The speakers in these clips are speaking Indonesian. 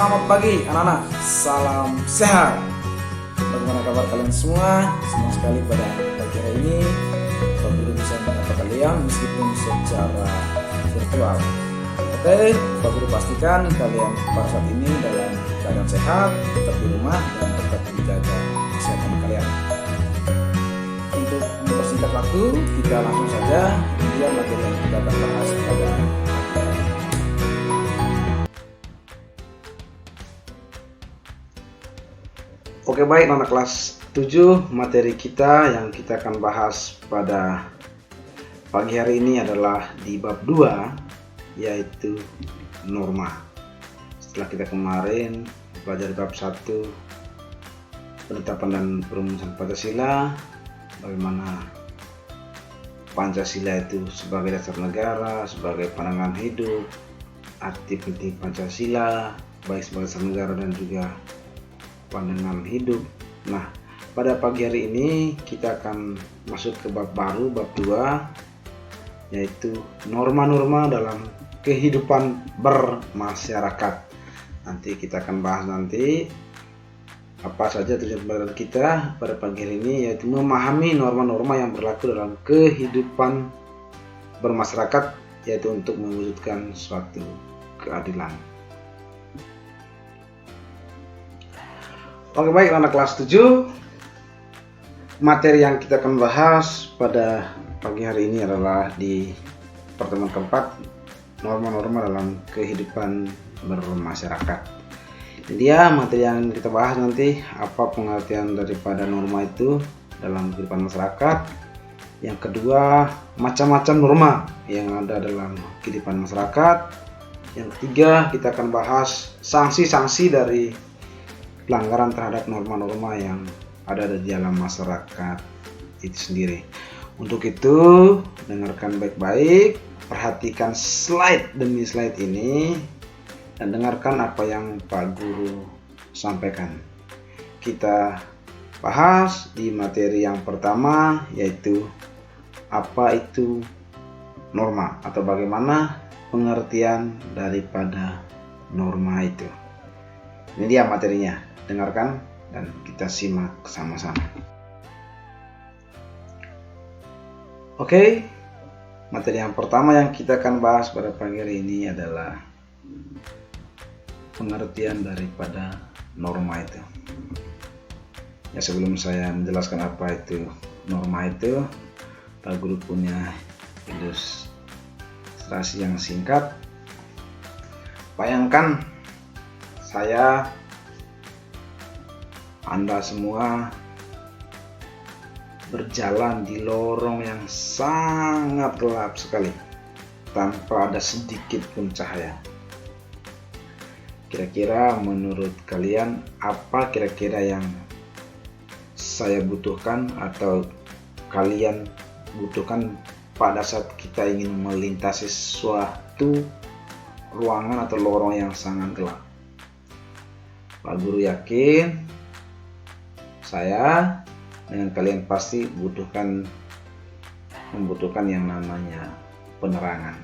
Selamat pagi anak-anak, salam sehat. Bagaimana kabar kalian semua? Senang sekali pada pagi hari ini Pak Guru bisa menyapa kalian meskipun secara virtual. Oke, Pak Guru pastikan kalian pada saat ini dalam keadaan sehat, tetap di rumah dan tetap menjaga kesehatan kalian. Untuk mempersingkat waktu, kita langsung saja kemudian materi yang kita akan bahas pada Oke, baik anak kelas 7, materi kita yang kita akan bahas pada pagi hari ini adalah di bab 2, yaitu norma. Setelah kita kemarin belajar bab 1, penetapan dan perumusan Pancasila, bagaimana Pancasila itu sebagai dasar negara, sebagai pandangan hidup, arti penting Pancasila baik sebagai dasar negara dan juga pandangan hidup. Nah, pada pagi hari ini kita akan masuk ke bab baru, bab 2, yaitu norma-norma dalam kehidupan bermasyarakat. Nanti kita akan bahas nanti apa saja tujuan pembelajaran kita pada pagi hari ini, yaitu memahami norma-norma yang berlaku dalam kehidupan bermasyarakat, yaitu untuk mewujudkan suatu keadilan. Oke, baik anak kelas 7, materi yang kita akan bahas pada pagi hari ini adalah di pertemuan keempat, norma-norma dalam kehidupan bermasyarakat. Dia materi yang kita bahas nanti, apa pengertian daripada norma itu dalam kehidupan masyarakat. Yang kedua, macam-macam norma yang ada dalam kehidupan masyarakat. Yang ketiga, kita akan bahas sanksi-sanksi dari pelanggaran terhadap norma-norma yang ada di dalam masyarakat itu sendiri. Untuk itu, dengarkan baik-baik, perhatikan slide demi slide ini, dan dengarkan apa yang Pak Guru sampaikan. Kita bahas di materi yang pertama, yaitu apa itu norma atau bagaimana pengertian daripada norma itu. Ini dia materinya. Dengarkan dan kita simak sama-sama. Oke, materi yang pertama yang kita akan bahas pada pagi hari ini adalah pengertian daripada norma itu. Ya, sebelum saya menjelaskan apa itu norma itu, Pak Guru punya ilustrasi yang singkat. Bayangkan Anda semua berjalan di lorong yang sangat gelap sekali tanpa ada sedikit pun cahaya. Kira-kira menurut kalian apa kira-kira yang saya butuhkan atau kalian butuhkan pada saat kita ingin melintasi suatu ruangan atau lorong yang sangat gelap? Pak Guru yakin saya dengan kalian pasti membutuhkan yang namanya penerangan,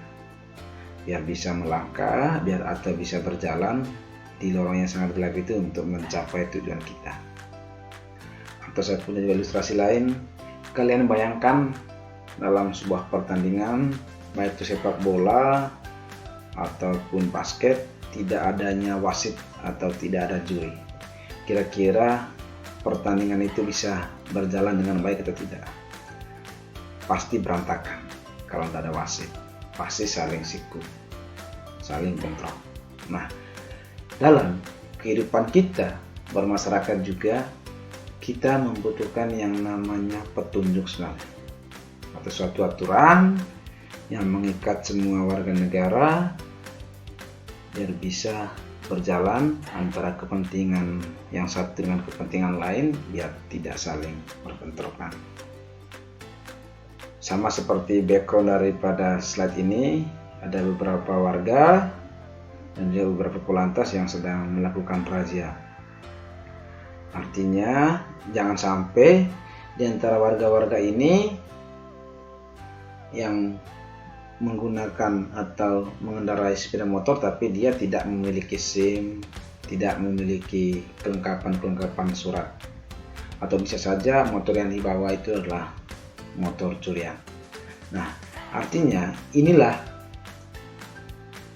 biar bisa melangkah, atau bisa berjalan di lorong yang sangat gelap itu untuk mencapai tujuan kita. Atau saya punya ilustrasi lain, kalian bayangkan dalam sebuah pertandingan, baik itu sepak bola ataupun basket, tidak adanya wasit atau tidak ada juri. Kira-kira pertandingan itu bisa berjalan dengan baik atau tidak? Pasti berantakan kalau tidak ada wasit. Pasti saling siku, saling bentrok. Nah, dalam kehidupan kita bermasyarakat juga kita membutuhkan yang namanya petunjuk selalu, atau suatu aturan yang mengikat semua warga negara biar bisa berjalan antara kepentingan yang satu dengan kepentingan lain biar tidak saling berbentrokan. Sama seperti background daripada slide ini, ada beberapa warga dan juga beberapa polantas yang sedang melakukan razia. Artinya jangan sampai di antara warga-warga ini yang menggunakan atau mengendarai sepeda motor tapi dia tidak memiliki SIM, tidak memiliki kelengkapan surat, atau bisa saja motor yang dibawa itu adalah motor curian. Nah, artinya inilah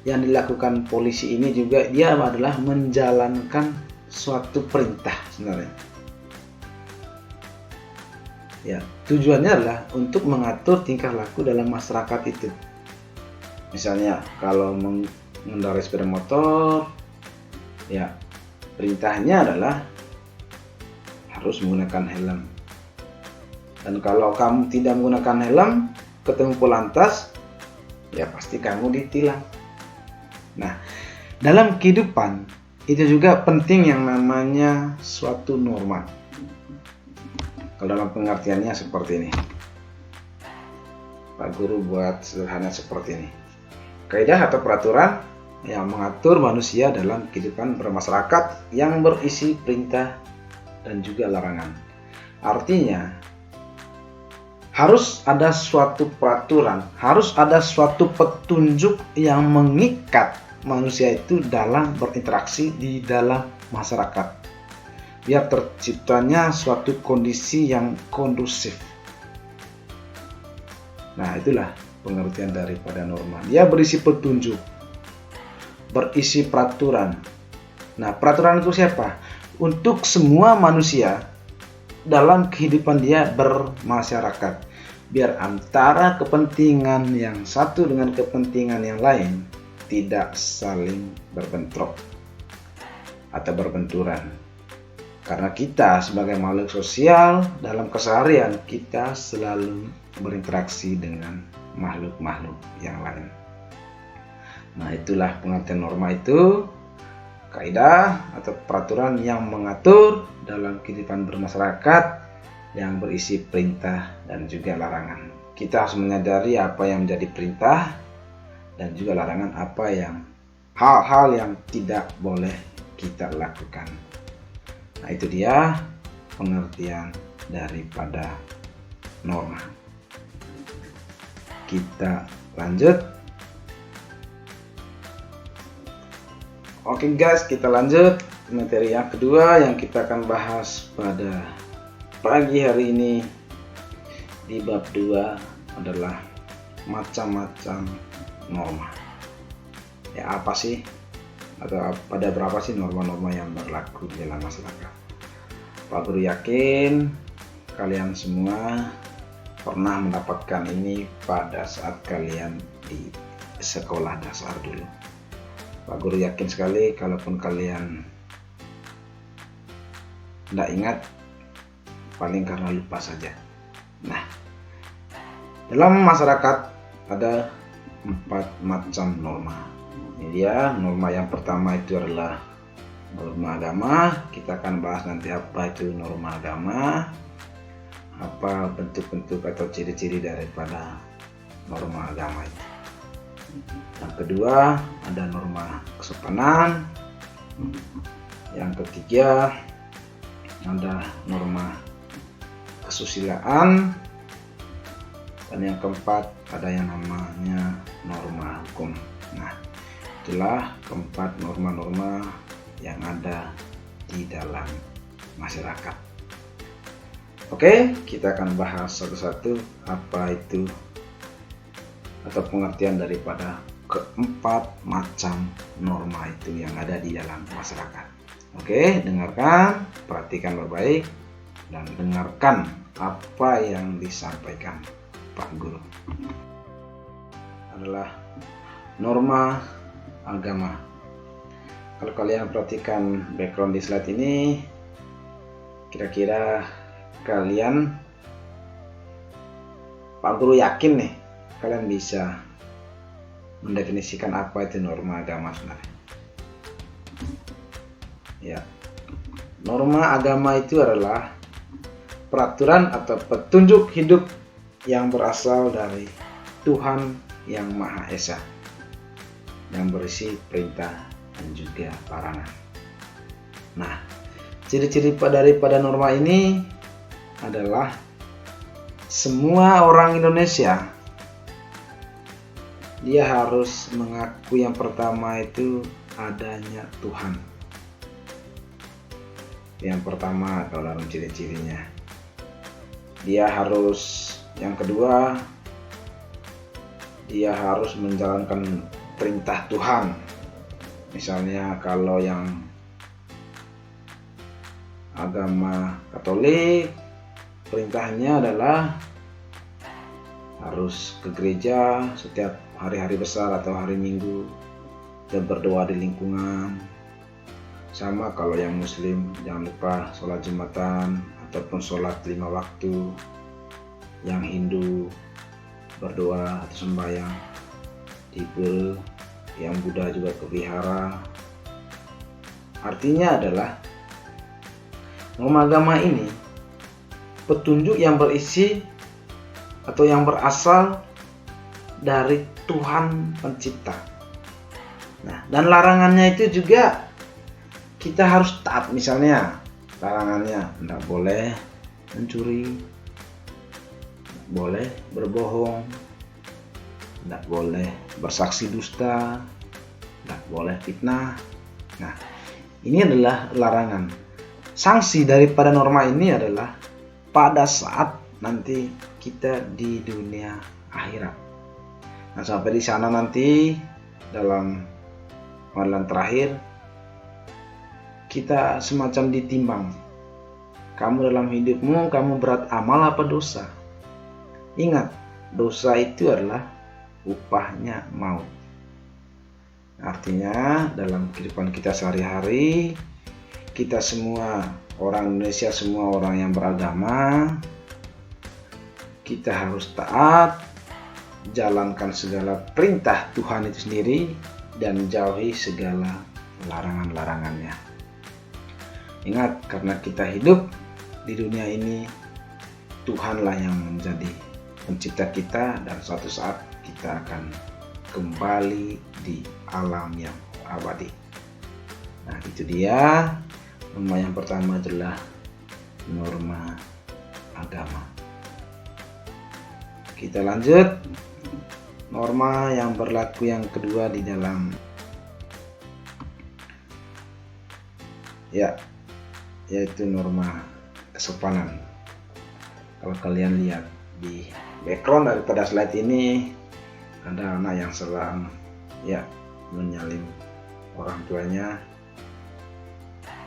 yang dilakukan polisi ini juga, dia adalah menjalankan suatu perintah sebenarnya. Ya, tujuannya adalah untuk mengatur tingkah laku dalam masyarakat itu. Misalnya kalau mengendarai sepeda motor, ya perintahnya adalah harus menggunakan helm. Dan kalau kamu tidak menggunakan helm, ketemu polantas, ya pasti kamu ditilang. Nah, dalam kehidupan itu juga penting yang namanya suatu norma. Kalau dalam pengertiannya seperti ini, Pak Guru buat sederhana seperti ini. Kaidah atau peraturan yang mengatur manusia dalam kehidupan bermasyarakat yang berisi perintah dan juga larangan. Artinya, harus ada suatu peraturan, harus ada suatu petunjuk yang mengikat manusia itu dalam berinteraksi di dalam masyarakat, biar terciptanya suatu kondisi yang kondusif. Nah, itulah pengertian daripada norma. Dia berisi petunjuk, berisi peraturan. Nah, peraturan itu siapa? Untuk semua manusia dalam kehidupan dia bermasyarakat, biar antara kepentingan yang satu dengan kepentingan yang lain tidak saling berbentrok atau berbenturan. Karena kita sebagai makhluk sosial, dalam keseharian kita selalu berinteraksi dengan makhluk-makhluk yang lain. Nah, itulah pengertian norma itu, kaidah atau peraturan yang mengatur dalam kehidupan bermasyarakat yang berisi perintah dan juga larangan. Kita harus menyadari apa yang menjadi perintah dan juga larangan, apa yang hal-hal yang tidak boleh kita lakukan. Nah, itu dia pengertian daripada norma. Kita lanjut. Oke guys, kita lanjut materi yang kedua yang kita akan bahas pada pagi hari ini. Di bab 2 adalah macam-macam norma. Ya, apa sih atau pada berapa sih norma-norma yang berlaku di dalam masyarakat? Pak Guru yakin kalian semua pernah mendapatkan ini pada saat kalian di sekolah dasar dulu. Pak Guru yakin sekali, kalaupun kalian tidak ingat, paling karena lupa saja. Nah, dalam masyarakat ada 4 macam norma. Ini dia norma yang pertama, itu adalah norma agama. Kita akan bahas nanti apa itu norma agama, apa bentuk-bentuk atau ciri-ciri daripada norma agama itu. Yang kedua ada norma kesopanan. Yang ketiga ada norma kesusilaan. Dan yang keempat ada yang namanya norma hukum. Nah, itulah keempat norma-norma yang ada di dalam masyarakat. Oke, kita akan bahas satu-satu apa itu atau pengertian daripada keempat macam norma itu yang ada di dalam masyarakat. Oke, dengarkan, perhatikan baik-baik, dan dengarkan apa yang disampaikan Pak Guru. Adalah norma agama. Kalau kalian perhatikan background di slide ini, kira-kira kalian, Pak Guru yakin nih, kalian bisa mendefinisikan apa itu norma agama sebenarnya. Ya, norma agama itu adalah peraturan atau petunjuk hidup yang berasal dari Tuhan yang Maha Esa, yang berisi perintah dan juga larangan. Nah, ciri-ciri daripada norma ini adalah semua orang Indonesia dia harus mengaku yang pertama itu adanya Tuhan. Yang pertama kalau dalam ciri-cirinya, yang kedua, dia harus menjalankan perintah Tuhan. Misalnya kalau yang agama Katolik, perintahnya adalah harus ke gereja setiap hari-hari besar atau hari Minggu dan berdoa di lingkungan. Sama kalau yang Muslim, jangan lupa sholat Jumatan ataupun sholat 5 waktu. Yang Hindu berdoa atau sembahyang di pura, yang Buddha juga ke vihara. Artinya adalah norma agama ini petunjuk yang berisi atau yang berasal dari Tuhan Pencipta. Nah, dan larangannya itu juga kita harus taat. Misalnya larangannya tidak boleh mencuri, tidak boleh berbohong, tidak boleh bersaksi dusta, tidak boleh fitnah. Nah, ini adalah larangan. Sanksi daripada norma ini adalah pada saat nanti kita di dunia akhirat. Nah, sampai di sana nanti dalam pengadilan terakhir kita semacam ditimbang. Kamu dalam hidupmu, kamu berat amal apa dosa? Ingat, dosa itu adalah upahnya maut. Artinya dalam kehidupan kita sehari-hari, kita semua orang Indonesia, semua orang yang beragama, kita harus taat, jalankan segala perintah Tuhan itu sendiri, dan jauhi segala larangan-larangannya. Ingat, karena kita hidup di dunia ini, Tuhanlah yang menjadi pencipta kita, dan suatu saat kita akan kembali di alam yang abadi. Nah, itu dia. Norma yang pertama adalah norma agama. Kita lanjut. Norma yang berlaku yang kedua di dalam yaitu norma kesopanan. Kalau kalian lihat di background daripada slide ini, ada anak yang sedang menyalin orang tuanya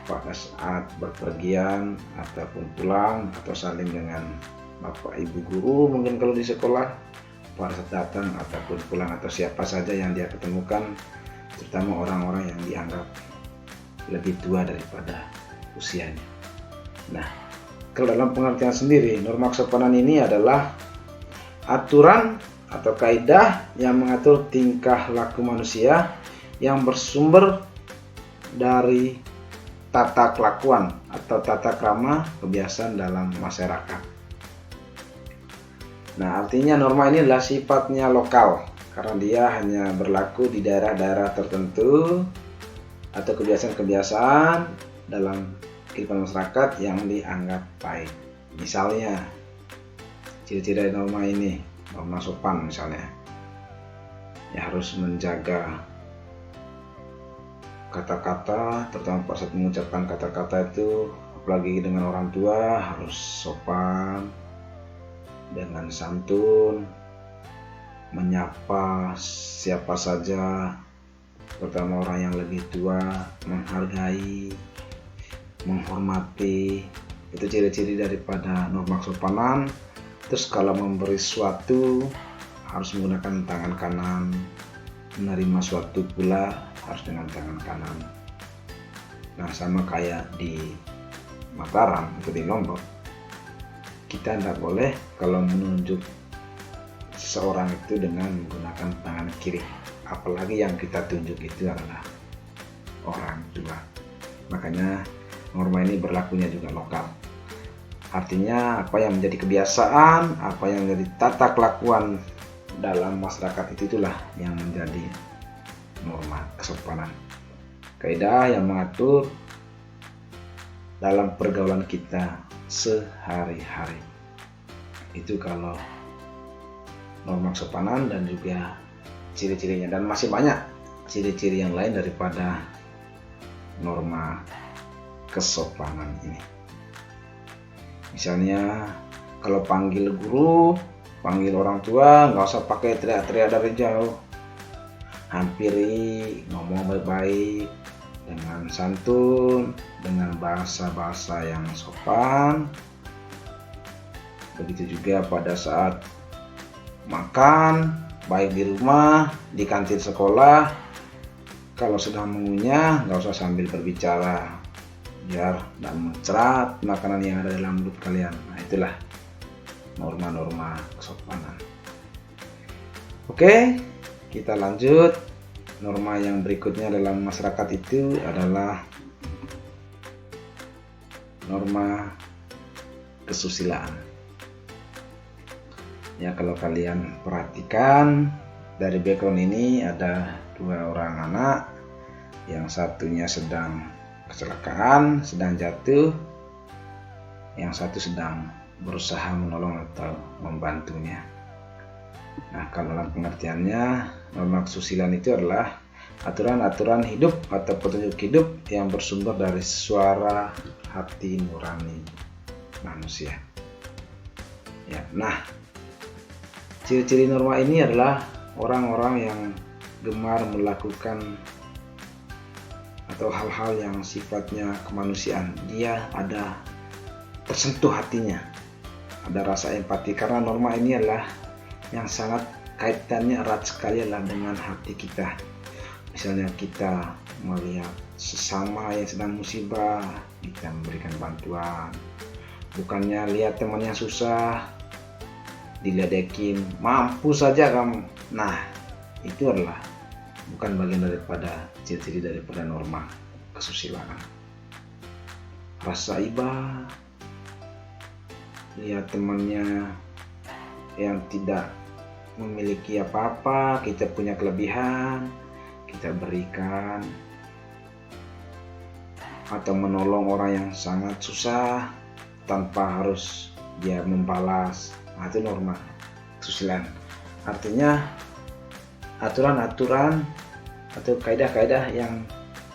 pada saat berpergian ataupun pulang, atau saling dengan bapak ibu guru mungkin kalau di sekolah pada saat datang ataupun pulang, atau siapa saja yang dia ketemukan, terutama orang-orang yang dianggap lebih tua daripada usianya. Nah, kalau dalam pengertian sendiri, norma kesopanan ini adalah aturan atau kaidah yang mengatur tingkah laku manusia yang bersumber dari tata kelakuan atau tata krama kebiasaan dalam masyarakat. Nah, artinya norma ini adalah sifatnya lokal karena dia hanya berlaku di daerah-daerah tertentu atau kebiasaan-kebiasaan dalam kehidupan masyarakat yang dianggap baik. Misalnya, ciri-ciri norma ini, norma sopan misalnya, harus menjaga kata-kata, terutama pada saat mengucapkan kata-kata itu, apalagi dengan orang tua, harus sopan, dengan santun, menyapa siapa saja, terutama orang yang lebih tua, menghargai, menghormati. Itu ciri-ciri daripada norma kesopanan. Terus kalau memberi sesuatu harus menggunakan tangan kanan, menerima suatu pula harus dengan tangan kanan. Nah, sama kayak di Mataram atau di Lombok, kita tidak boleh kalau menunjuk seseorang itu dengan menggunakan tangan kiri, apalagi yang kita tunjuk itu adalah orang tua. Makanya norma ini berlakunya juga lokal. Artinya apa yang menjadi kebiasaan, apa yang menjadi tata kelakuan dalam masyarakat itulah yang menjadi norma kesopanan. Kaidah yang mengatur dalam pergaulan kita sehari-hari. Itu kalau norma kesopanan dan juga ciri-cirinya, dan masih banyak ciri-ciri yang lain daripada norma kesopanan ini. Misalnya kalau panggil guru, panggil orang tua, nggak usah pakai teriak-teriak dari jauh. Hampiri, ngomong baik-baik, dengan santun, dengan bahasa-bahasa yang sopan. Begitu juga pada saat makan, baik di rumah, di kantin sekolah. Kalau sedang mengunyah, nggak usah sambil berbicara, biar tidak mencerat makanan yang ada dalam mulut kalian. Nah, itulah norma-norma kesopanan. Oke, kita lanjut. Norma yang berikutnya dalam masyarakat itu adalah norma kesusilaan. Ya, kalau kalian perhatikan dari background ini ada 2 orang anak, yang satunya sedang kecelakaan, sedang jatuh, yang satu sedang berusaha menolong atau membantunya. Nah, kalau dalam pengertiannya, norma kesusilaan itu adalah aturan-aturan hidup atau petunjuk hidup yang bersumber dari suara hati nurani manusia. Ya, nah, ciri-ciri norma ini adalah orang-orang yang gemar melakukan atau hal-hal yang sifatnya kemanusiaan. Dia ada tersentuh hatinya, ada rasa empati, karena norma ini adalah yang sangat kaitannya erat sekali adalah dengan hati kita. Misalnya kita melihat sesama yang sedang musibah, kita memberikan bantuan. Bukannya lihat temannya susah, diledekin, mampu saja kamu. Nah, itu adalah bukan bagian daripada ciri-ciri daripada norma kesusilaan. Rasa iba, lihat temannya yang tidak memiliki apa-apa, kita punya kelebihan, kita berikan, atau menolong orang yang sangat susah tanpa harus dia membalas. Nah, itu norma kesusilaan. Artinya aturan-aturan atau kaidah-kaidah yang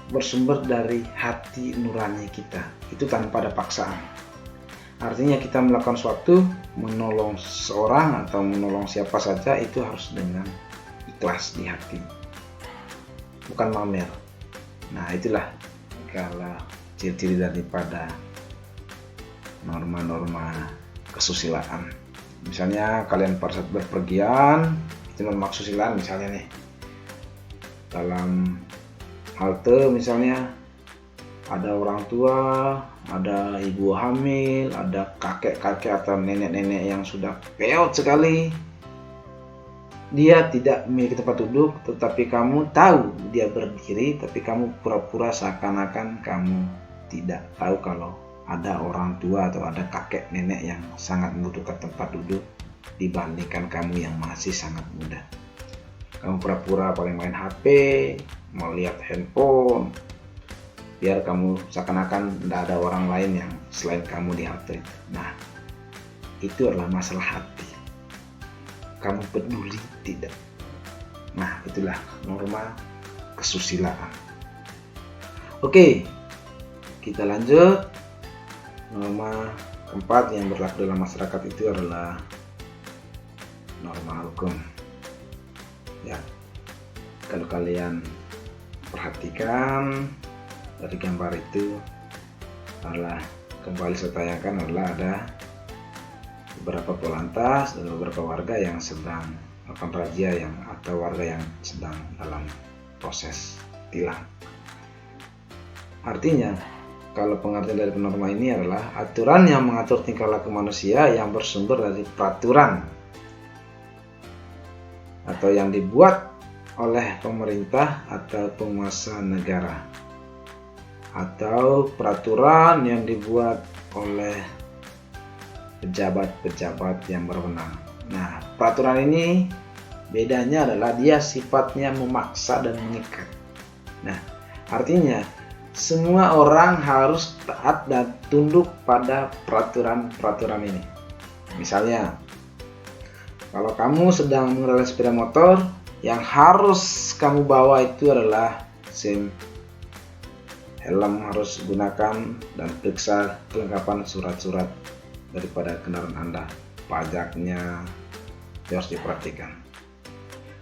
bersumber dari hati nurani kita, itu tanpa ada paksaan. Artinya kita melakukan suatu, menolong seseorang atau menolong siapa saja, itu harus dengan ikhlas di hati, bukan pamer. Nah, itulah kalau ciri-ciri daripada norma-norma kesusilaan. Misalnya kalian pada saat berpergian, itu norma kesusilaan. Misalnya nih, dalam halte misalnya ada orang tua, ada ibu hamil, ada kakek-kakek atau nenek-nenek yang sudah peot sekali. Dia tidak memiliki tempat duduk, tetapi kamu tahu dia berdiri, tapi kamu pura-pura seakan-akan kamu tidak tahu kalau ada orang tua atau ada kakek nenek yang sangat membutuhkan tempat duduk dibandingkan kamu yang masih sangat muda. Kamu pura-pura paling main HP, mau lihat handphone, biar kamu seakan-akan tidak ada orang lain yang selain kamu di halte. Nah, itu adalah masalah hati. Kamu peduli tidak? Nah, itulah norma kesusilaan. Oke, kita lanjut. Norma keempat yang berlaku dalam masyarakat itu adalah norma hukum. Ya, kalau kalian perhatikan dari gambar itu adalah, kembali saya tayangkan, adalah ada beberapa polantas dan beberapa warga yang sedang melakukan razia atau warga yang sedang dalam proses tilang. Artinya, kalau pengertian dari norma ini adalah aturan yang mengatur tingkah laku manusia yang bersumber dari peraturan atau yang dibuat oleh pemerintah atau penguasa negara, atau peraturan yang dibuat oleh pejabat-pejabat yang berwenang. Nah, peraturan ini bedanya adalah dia sifatnya memaksa dan mengikat. Nah, artinya semua orang harus taat dan tunduk pada peraturan-peraturan ini. Misalnya, kalau kamu sedang mengendarai sepeda motor, yang harus kamu bawa itu adalah SIM helm harus gunakan, dan periksa kelengkapan surat-surat daripada kendaraan Anda. Pajaknya harus diperhatikan.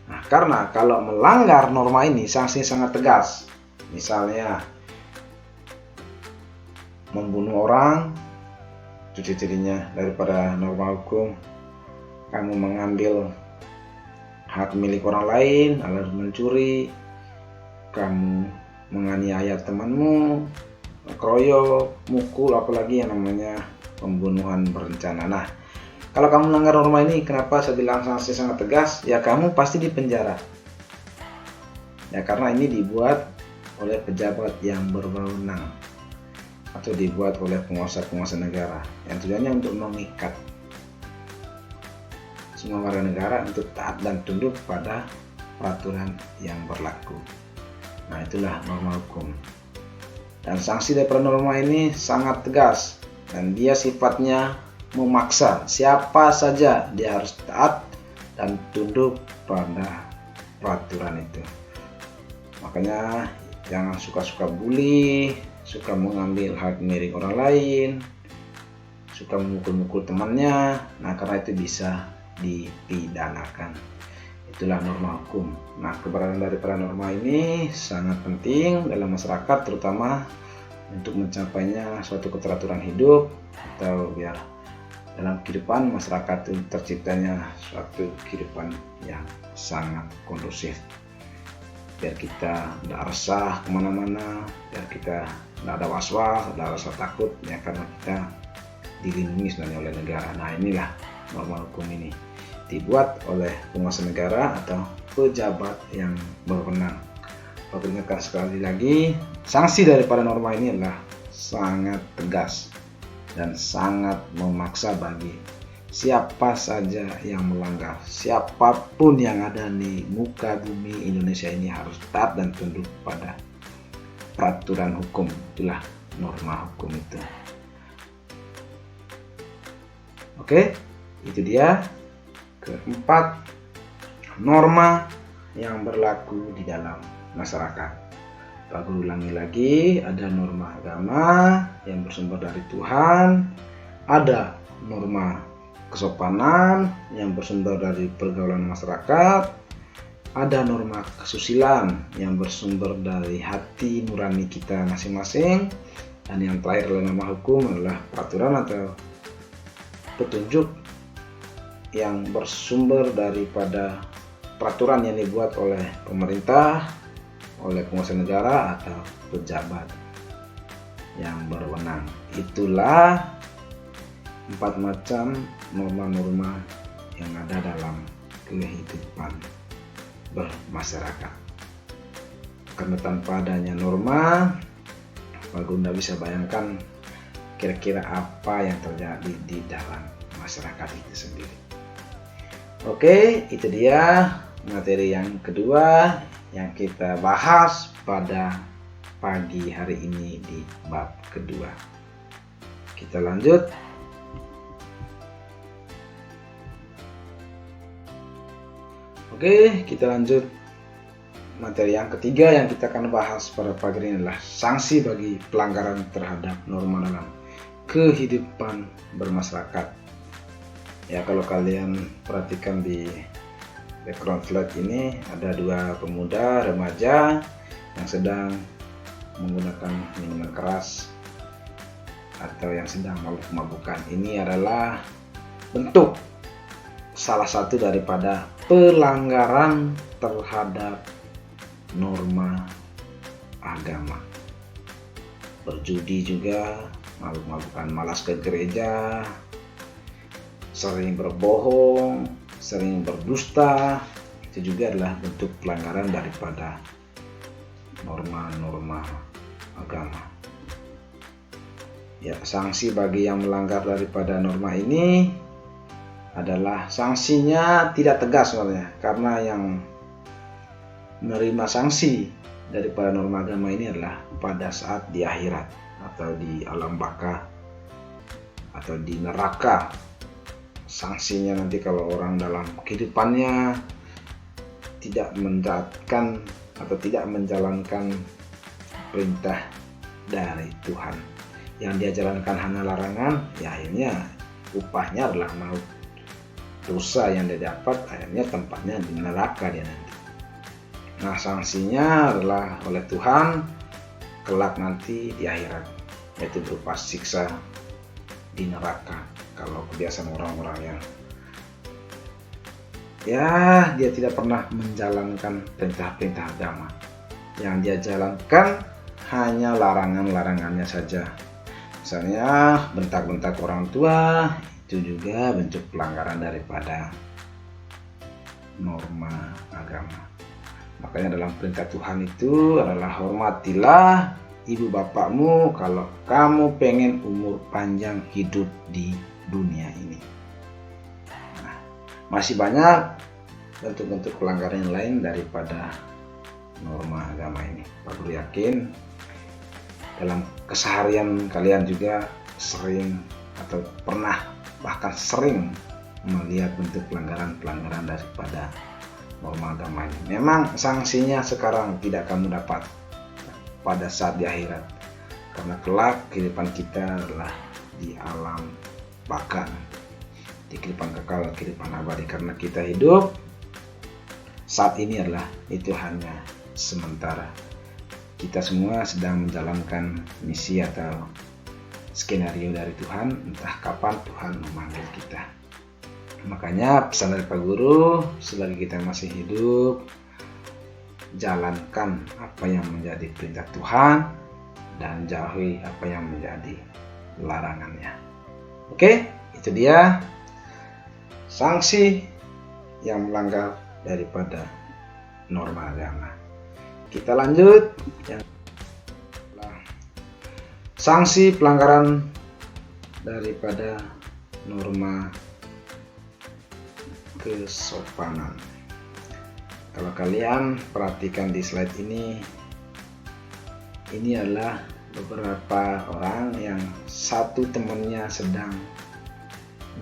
Nah, karena kalau melanggar norma ini sanksi sangat tegas. Misalnya membunuh orang, ciri-cirinya daripada norma hukum, kamu mengambil hak milik orang lain, alias mencuri, kamu menganiaya temanmu, keroyok, mukul, apalagi yang namanya pembunuhan berencana. Nah, kalau kamu melanggar norma ini, kenapa saya bilang sanksi sangat tegas? Ya, kamu pasti dipenjara. Ya, karena ini dibuat oleh pejabat yang berwenang atau dibuat oleh penguasa-penguasa negara yang tujuannya untuk mengikat semua warga negara untuk taat dan tunduk pada peraturan yang berlaku. Nah, itulah norma hukum. Dan sanksi daripada norma ini sangat tegas dan dia sifatnya memaksa. Siapa saja dia harus taat dan tunduk pada peraturan itu. Makanya jangan suka-suka bully, suka mengambil hak milik orang lain, suka memukul-mukul temannya. Nah, karena itu bisa dipidanakan. Itulah norma hukum. Nah, keberadaan daripada norma ini sangat penting dalam masyarakat, terutama untuk mencapainya suatu keteraturan hidup, atau biar dalam kehidupan masyarakat itu terciptanya suatu kehidupan yang sangat kondusif. Biar kita tidak resah kemana-mana, biar kita tidak ada was-was, tidak rasa takut, ya, karena kita dilindungi sebenarnya oleh negara. Nah, inilah norma hukum ini dibuat oleh penguasa negara atau pejabat yang berwenang. Perlu ingatkan sekali lagi, sanksi daripada norma ini adalah sangat tegas dan sangat memaksa bagi siapa saja yang melanggar. Siapapun yang ada di muka bumi Indonesia ini harus taat dan tunduk pada peraturan hukum. Itulah norma hukum itu. Oke, itu dia keempat norma yang berlaku di dalam masyarakat. Aku ulangi lagi, ada norma agama yang bersumber dari Tuhan, ada norma kesopanan yang bersumber dari pergaulan masyarakat, ada norma kesusilaan yang bersumber dari hati nurani kita masing-masing, dan yang terakhir adalah norma hukum adalah peraturan atau petunjuk yang bersumber daripada peraturan yang dibuat oleh pemerintah, oleh penguasa negara atau pejabat yang berwenang. Itulah 4 macam norma-norma yang ada dalam kehidupan bermasyarakat. Karena tanpa adanya norma, Pak Gunda bisa bayangkan kira-kira apa yang terjadi di dalam masyarakat itu sendiri. Oke, itu dia materi yang kedua yang kita bahas pada pagi hari ini di bab kedua. Kita lanjut. Oke, kita lanjut. Materi yang ketiga yang kita akan bahas pada pagi ini adalah sanksi bagi pelanggaran terhadap norma dalam kehidupan bermasyarakat. Ya, kalau kalian perhatikan di background slide ini ada 2 pemuda remaja yang sedang menggunakan minuman keras atau yang sedang mabuk-mabukan. Ini adalah bentuk salah satu daripada pelanggaran terhadap norma agama. Berjudi juga, mabuk-mabukan, malas ke gereja, sering berbohong, sering berdusta, itu juga adalah bentuk pelanggaran daripada norma-norma agama. Ya, sanksi bagi yang melanggar daripada norma ini adalah sanksinya tidak tegas sebenarnya, karena yang menerima sanksi daripada norma agama ini adalah pada saat di akhirat atau di alam baka atau di neraka. Sanksinya nanti kalau orang dalam kehidupannya tidak menjalankan atau tidak menjalankan perintah dari Tuhan. Yang dia jalankan hanya larangan, ya akhirnya upahnya adalah maut. Dosa yang dia dapat akhirnya tempatnya di neraka dia nanti. Nah, sanksinya adalah oleh Tuhan kelak nanti di akhirat, yaitu berupa siksa di neraka. Kalau kebiasaan orang-orang yang dia tidak pernah menjalankan perintah-perintah agama, yang dia jalankan hanya larangan-larangannya saja. Misalnya bentak-bentak orang tua, itu juga bentuk pelanggaran daripada norma agama. Makanya dalam perintah Tuhan itu adalah hormatilah ibu bapakmu kalau kamu pengen umur panjang hidup di dunia ini. Nah, masih banyak bentuk-bentuk pelanggaran yang lain daripada norma agama ini. Pak Guru yakin dalam keseharian kalian juga sering atau pernah bahkan sering melihat bentuk pelanggaran-pelanggaran daripada norma agama ini. Memang sanksinya sekarang tidak kamu dapat pada saat di akhirat, karena kelak kehidupan kita adalah di alam baka, di kehidupan kekal, kehidupan abadi. Karena kita hidup saat ini adalah itu hanya sementara. Kita semua sedang menjalankan misi atau skenario dari Tuhan, entah kapan Tuhan memanggil kita. Makanya pesan dari Pak Guru, selagi kita masih hidup, jalankan apa yang menjadi perintah Tuhan dan jauhi apa yang menjadi larangannya. Oke, itu dia sanksi yang melanggar daripada norma agama. Kita lanjut yang sanksi pelanggaran daripada norma kesopanan. Kalau kalian perhatikan di slide ini adalah beberapa orang yang satu temannya sedang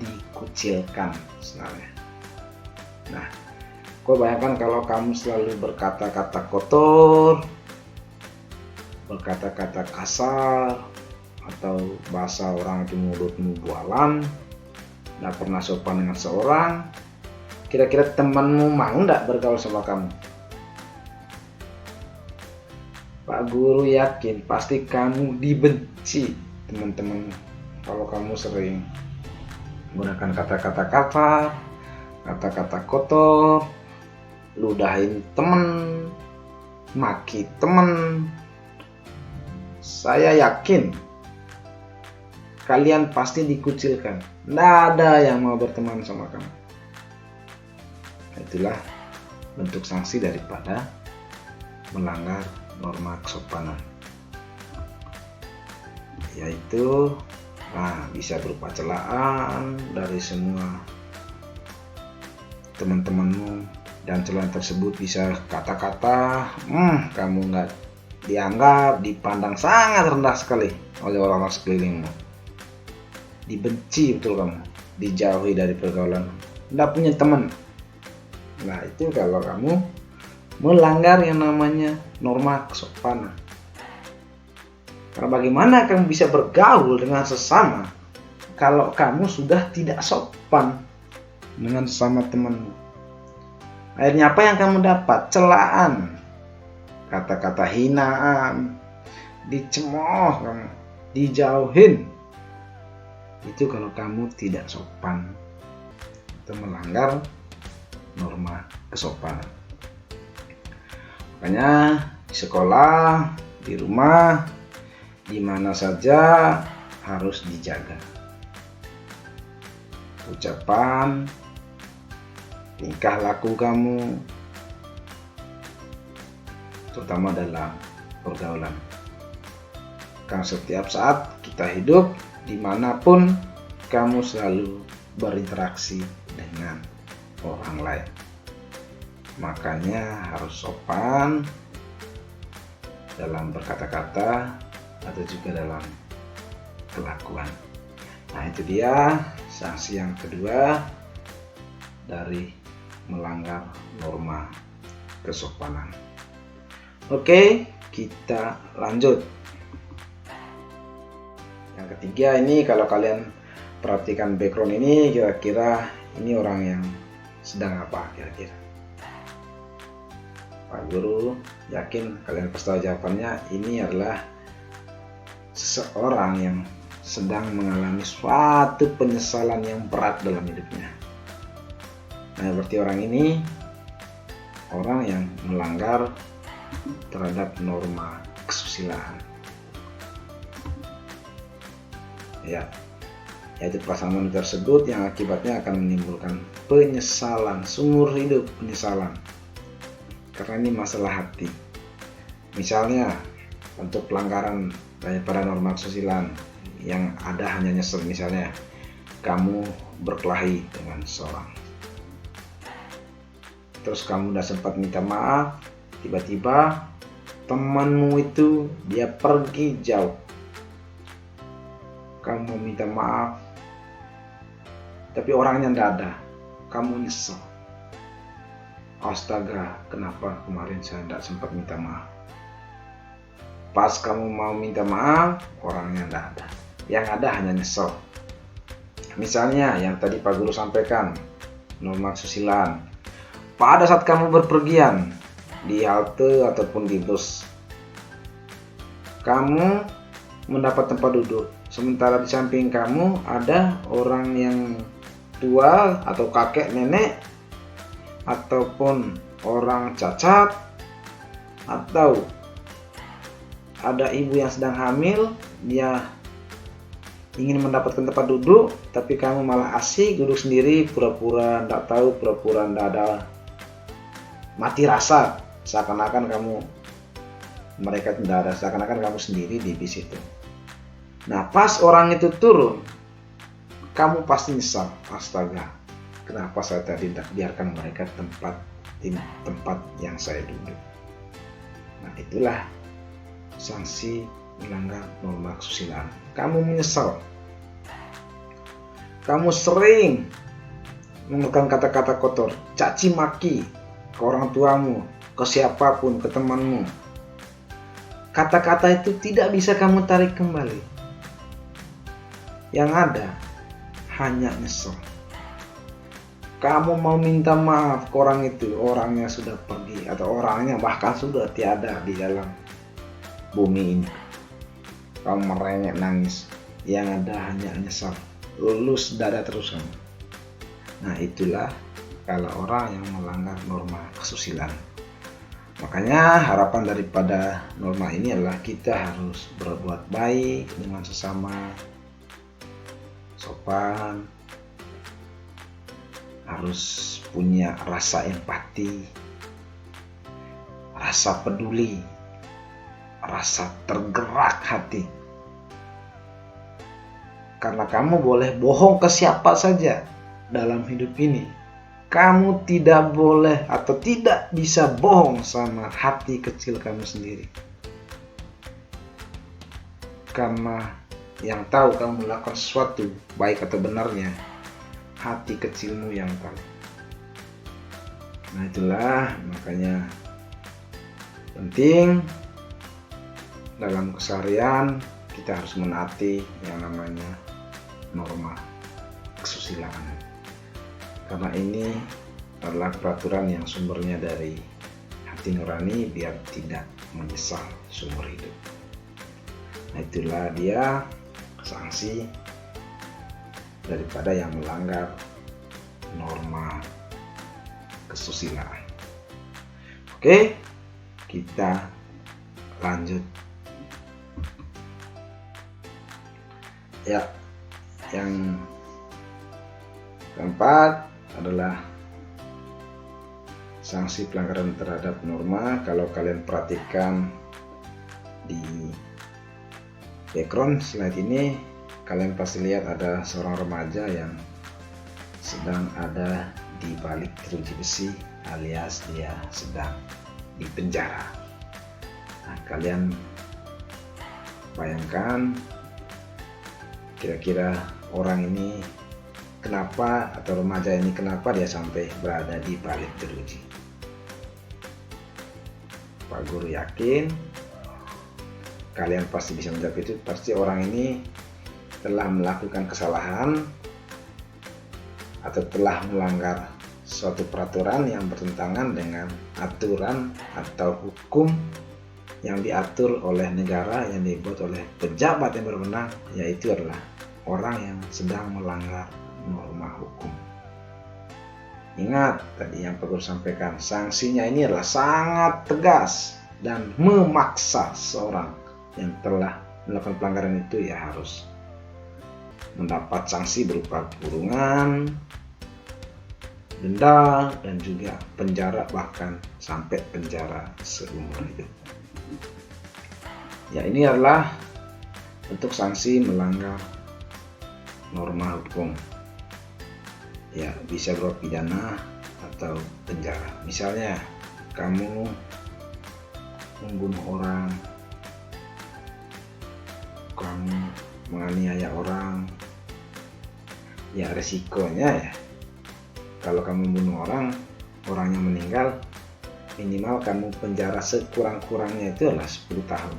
dikucilkan sebenarnya. Nah, kau bayangkan kalau kamu selalu berkata-kata kotor, berkata-kata kasar, atau bahasa orang itu mulutmu bualan, nggak pernah sopan dengan seorang, kira-kira temanmu mau nggak bergaul sama kamu? Pak Guru yakin pasti kamu dibenci teman-teman kalau kamu sering menggunakan kata-kata kasar, kata-kata kotor, ludahin teman, maki teman. Saya yakin kalian pasti dikucilkan. Nggak ada yang mau berteman sama kamu. Itulah bentuk sanksi daripada melanggar norma kesopanan. Yaitu bisa berupa celaan dari semua teman-temanmu, dan celaan tersebut bisa kata-kata kamu nggak dianggap, dipandang sangat rendah sekali oleh orang-orang sekelilingmu. Dibenci betul kamu, dijauhi dari pergaulan, nggak punya teman. Nah, itu kalau kamu melanggar yang namanya norma kesopanan. Karena bagaimana kamu bisa bergaul dengan sesama kalau kamu sudah tidak sopan dengan sesama temanmu? Akhirnya apa yang kamu dapat? Celaan, kata-kata hinaan, dicemooh kamu, dijauhin. Itu kalau kamu tidak sopan atau melanggar norma kesopanan. Makanya di sekolah, di rumah, di mana saja harus dijaga ucapan, tingkah laku kamu, terutama dalam pergaulan. Karena setiap saat kita hidup, dimanapun kamu selalu berinteraksi dengan orang lain. Makanya harus sopan dalam berkata-kata atau juga dalam kelakuan. Nah, itu dia sanksi yang kedua dari melanggar norma kesopanan. Oke, kita lanjut. Yang ketiga ini, kalau kalian perhatikan background ini, kira-kira ini orang yang sedang apa kira-kira? Pak Guru yakin kalian pasti tahu jawabannya. Ini adalah seseorang yang sedang mengalami suatu penyesalan yang berat dalam hidupnya. Nah, berarti orang ini orang yang melanggar terhadap norma kesusilaan. Ya, yaitu pasangan tersebut yang akibatnya akan menimbulkan penyesalan seumur hidup, penyesalan. Karena ini masalah hati. Misalnya untuk pelanggaran daripada norma kesusilaan yang ada hanya nyesel, misalnya kamu berkelahi dengan seseorang, terus kamu udah sempat minta maaf, tiba-tiba temanmu itu dia pergi jauh, kamu minta maaf tapi orangnya nggak ada, kamu nyesel. Astaga, kenapa kemarin saya nggak sempat minta maaf? Pas kamu mau minta maaf, orangnya nggak ada. Yang ada hanya nyesel. Misalnya yang tadi Pak Guru sampaikan, norma kesusilaan. Pada saat kamu berpergian di halte ataupun di bus, kamu mendapat tempat duduk, sementara di samping kamu ada orang yang tua atau kakek nenek ataupun orang cacat, atau ada ibu yang sedang hamil, dia ingin mendapatkan tempat duduk tapi kamu malah asik duduk sendiri, pura-pura tidak tahu, pura-pura tidak ada, mati rasa, seakan-akan mereka tidak ada, seakan-akan kamu sendiri di bis itu. Nah, pas orang itu turun, kamu pasti nyesal. Astaga, kenapa saya tadi tidak biarkan mereka di tempat yang saya duduk. Nah, itulah sanksi melanggar norma kesusilaan. Kamu menyesal. Kamu sering mengeluarkan kata-kata kotor, caci maki ke orang tuamu, ke siapapun, ke temanmu. Kata-kata itu tidak bisa kamu tarik kembali. Yang ada hanya nyesel. Kamu mau minta maaf ke orang itu, orangnya sudah pergi atau orangnya bahkan sudah tiada di dalam bumi ini. Kamu merengek nangis, yang ada hanya nyesal, lulus dada terus kamu. Nah, itulah kalau orang yang melanggar norma kesusilaan. Makanya harapan daripada norma ini adalah kita harus berbuat baik dengan sesama, sopan, harus punya rasa empati, rasa peduli, rasa tergerak hati. Karena kamu boleh bohong ke siapa saja dalam hidup ini, kamu tidak boleh atau tidak bisa bohong sama hati kecil kamu sendiri. Karena yang tahu kamu melakukan sesuatu baik atau benarnya hati kecilmu yang tahu. Nah, itulah makanya penting dalam keseharian kita harus menaati yang namanya norma kesusilaan. Karena ini adalah peraturan yang sumbernya dari hati nurani biar tidak menyesal seumur hidup. Nah, itulah dia sanksi daripada yang melanggar norma kesusilaan. Oke, kita lanjut. Ya, yang keempat adalah sanksi pelanggaran terhadap norma. Kalau kalian perhatikan di background slide ini, kalian pasti lihat ada seorang remaja yang sedang ada di balik jeruji besi, alias dia sedang di penjara. Nah, kalian bayangkan kira-kira orang ini kenapa, atau remaja ini kenapa dia sampai berada di balik jeruji. Pak Guru yakin kalian pasti bisa menjawab itu. Pasti orang ini telah melakukan kesalahan atau telah melanggar suatu peraturan yang bertentangan dengan aturan atau hukum yang diatur oleh negara, yang dibuat oleh pejabat yang berwenang, yaitu adalah orang yang sedang melanggar norma hukum. Ingat tadi yang perlu sampaikan, sanksinya ini adalah sangat tegas dan memaksa seorang yang telah melakukan pelanggaran itu ya harus mendapat sanksi berupa kurungan, denda, dan juga penjara, bahkan sampai penjara seumur hidup. Ya, ini adalah bentuk sanksi melanggar norma hukum. Ya, bisa berupa pidana atau penjara. Misalnya kamu membunuh orang, kamu menganiaya orang, ya resikonya ya kalau kamu membunuh orang, orangnya meninggal, minimal kamu penjara sekurang-kurangnya itu adalah 10 tahun.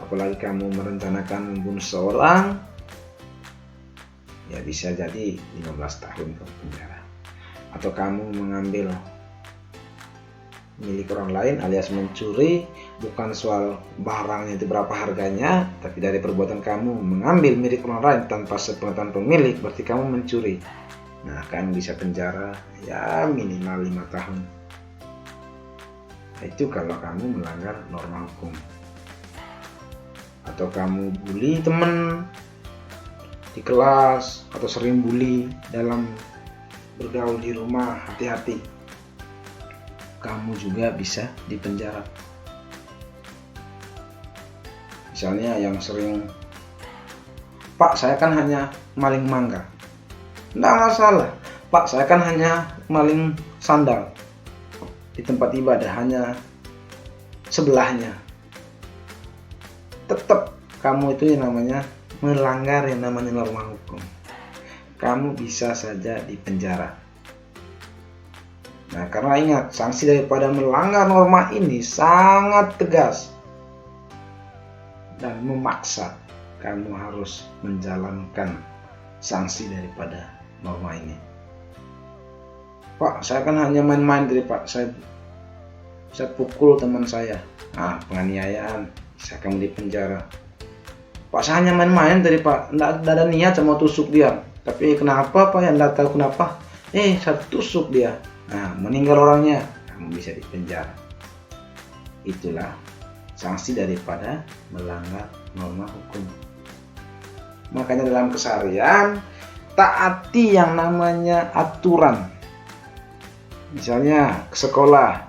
Apalagi kamu merencanakan membunuh seorang, ya bisa jadi 15 tahun ke penjara. Atau kamu mengambil milik orang lain alias mencuri, bukan soal barangnya itu berapa harganya, tapi dari perbuatan kamu mengambil milik orang lain tanpa sepengetahuan pemilik, berarti kamu mencuri. Nah, kamu bisa penjara ya minimal 5 tahun. Nah, itu kalau kamu melanggar norma hukum. Atau kamu bully teman di kelas atau sering bully dalam bergaul di rumah, hati-hati. Kamu juga bisa dipenjara. Misalnya yang sering, Pak, saya kan hanya maling mangga. Tidak masalah, Pak, saya kan hanya maling sandal di tempat ibadah, hanya sebelahnya. Tetap kamu itu yang namanya melanggar yang namanya norma hukum. Kamu bisa saja dipenjara. Nah, karena ingat, sanksi daripada melanggar norma ini sangat tegas dan memaksa kamu harus menjalankan sanksi daripada norma ini. Pak, saya kan hanya main-main tadi, Pak. Saya pukul teman saya. Nah, penganiayaan, bisa kamu dipenjara. Pak, saya hanya main-main tadi, Pak. Nggak ada niat saya mau tusuk dia. Tapi kenapa, Pak? Ya nggak tahu kenapa. Saya tusuk dia. Nah, meninggal orangnya, kamu bisa dipenjara. Itulah sanksi daripada melanggar norma hukum. Makanya dalam keseharian, taati yang namanya aturan. Misalnya ke sekolah,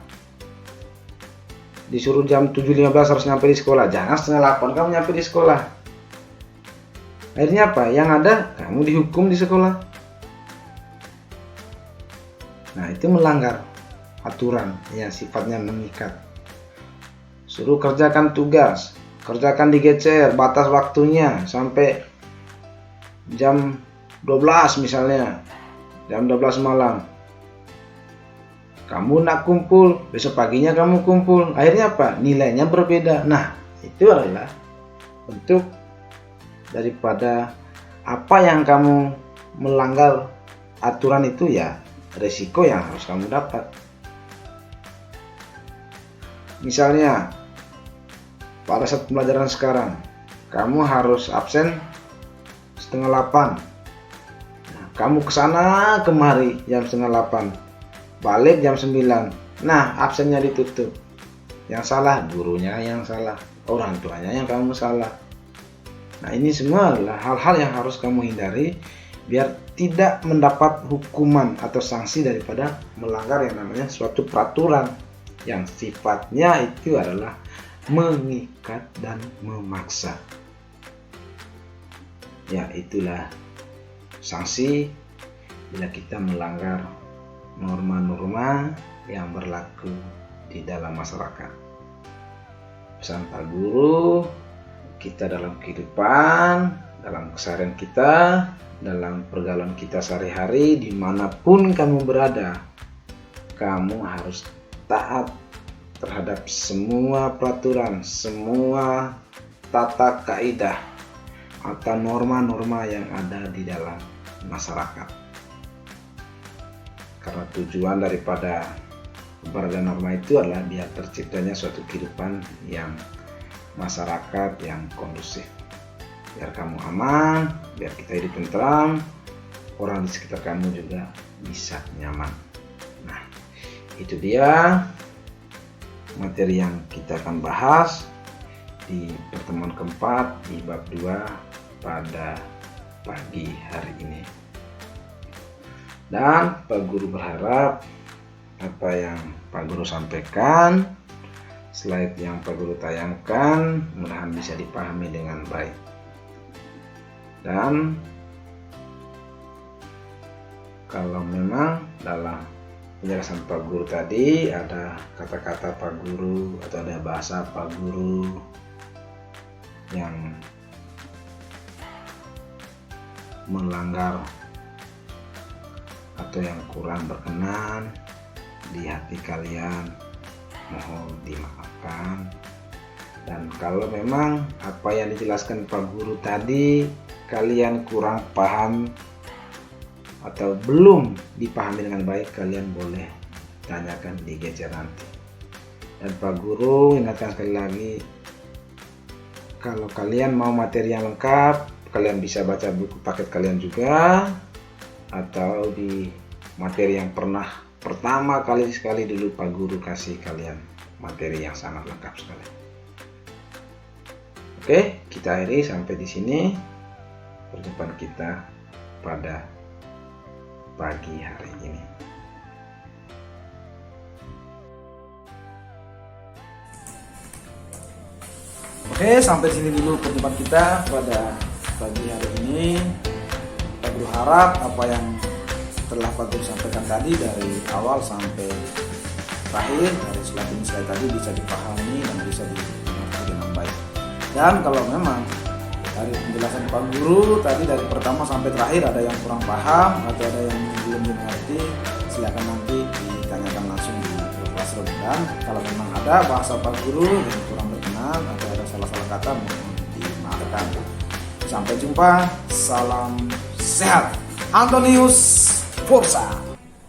disuruh jam 7.15 harus nyampe di sekolah. Jangan setengah 8 kamu nyampe di sekolah. Akhirnya apa? Yang ada kamu dihukum di sekolah. Nah, itu melanggar aturan yang sifatnya mengikat. Suruh kerjakan tugas, kerjakan digeser batas waktunya sampai jam 12 misalnya, jam 12 malam. Kamu nak kumpul, besok paginya kamu kumpul. Akhirnya apa? Nilainya berbeda. Nah, itu adalah bentuk daripada apa yang kamu melanggar aturan itu, ya resiko yang harus kamu dapat. Misalnya pada saat pembelajaran sekarang, kamu harus absen setengah 8. Nah, kamu kesana kemari jam setengah 8, balik jam 9. Nah, absennya ditutup. Yang salah gurunya, yang salah orang tuanya, yang kamu salah. Nah, ini semua adalah hal-hal yang harus kamu hindari biar tidak mendapat hukuman atau sanksi daripada melanggar yang namanya suatu peraturan yang sifatnya itu adalah mengikat dan memaksa. Ya, itulah sanksi bila kita melanggar norma-norma yang berlaku di dalam masyarakat. Pesan Pak Guru, kita dalam kehidupan, dalam keseharian kita, dalam pergaulan kita sehari-hari, dimanapun kamu berada, kamu harus taat terhadap semua peraturan, semua tata kaidah, atau norma-norma yang ada di dalam masyarakat. Karena tujuan daripada keberadaan norma itu adalah biar terciptanya suatu kehidupan yang masyarakat yang kondusif, biar kamu aman, biar kita hidup tentram, orang di sekitar kamu juga bisa nyaman. Nah, itu dia materi yang kita akan bahas di pertemuan keempat di bab 2 pada pagi hari ini. Dan Pak Guru berharap apa yang Pak Guru sampaikan, slide yang Pak Guru tayangkan mudah-mudahan bisa dipahami dengan baik. Dan kalau memang dalam penjelasan Pak Guru tadi ada kata-kata Pak Guru atau ada bahasa Pak Guru yang melanggar atau yang kurang berkenan di hati kalian, mohon dimaafkan. Dan kalau memang apa yang dijelaskan Pak Guru tadi kalian kurang paham atau belum dipahami dengan baik, kalian boleh tanyakan di GC nanti. Dan Pak Guru ingatkan sekali lagi, kalau kalian mau materi yang lengkap, kalian bisa baca buku paket kalian juga, atau di materi yang pertama kali sekali dulu Pak Guru kasih kalian materi yang sangat lengkap sekali. Oke, kita akhiri sampai di sini perjumpaan kita pada pagi hari ini. Oke, sampai sini dulu perjumpaan kita pada pagi hari ini. Kita berharap apa yang telah Pak Guru sampaikan tadi dari awal sampai terakhir dari slide tadi bisa dipahami dan bisa dimengerti dengan baik. Dan kalau memang dari penjelasan Pak Guru tadi dari pertama sampai terakhir ada yang kurang paham atau ada yang belum dimengerti, silakan nanti ditanyakan langsung di classroom. Dan kalau memang ada bahasa Pak Guru yang kurang berkenan atau ada salah-salah kata, mohon dimaafkan. Sampai jumpa, salam sehat. Antonius Forza.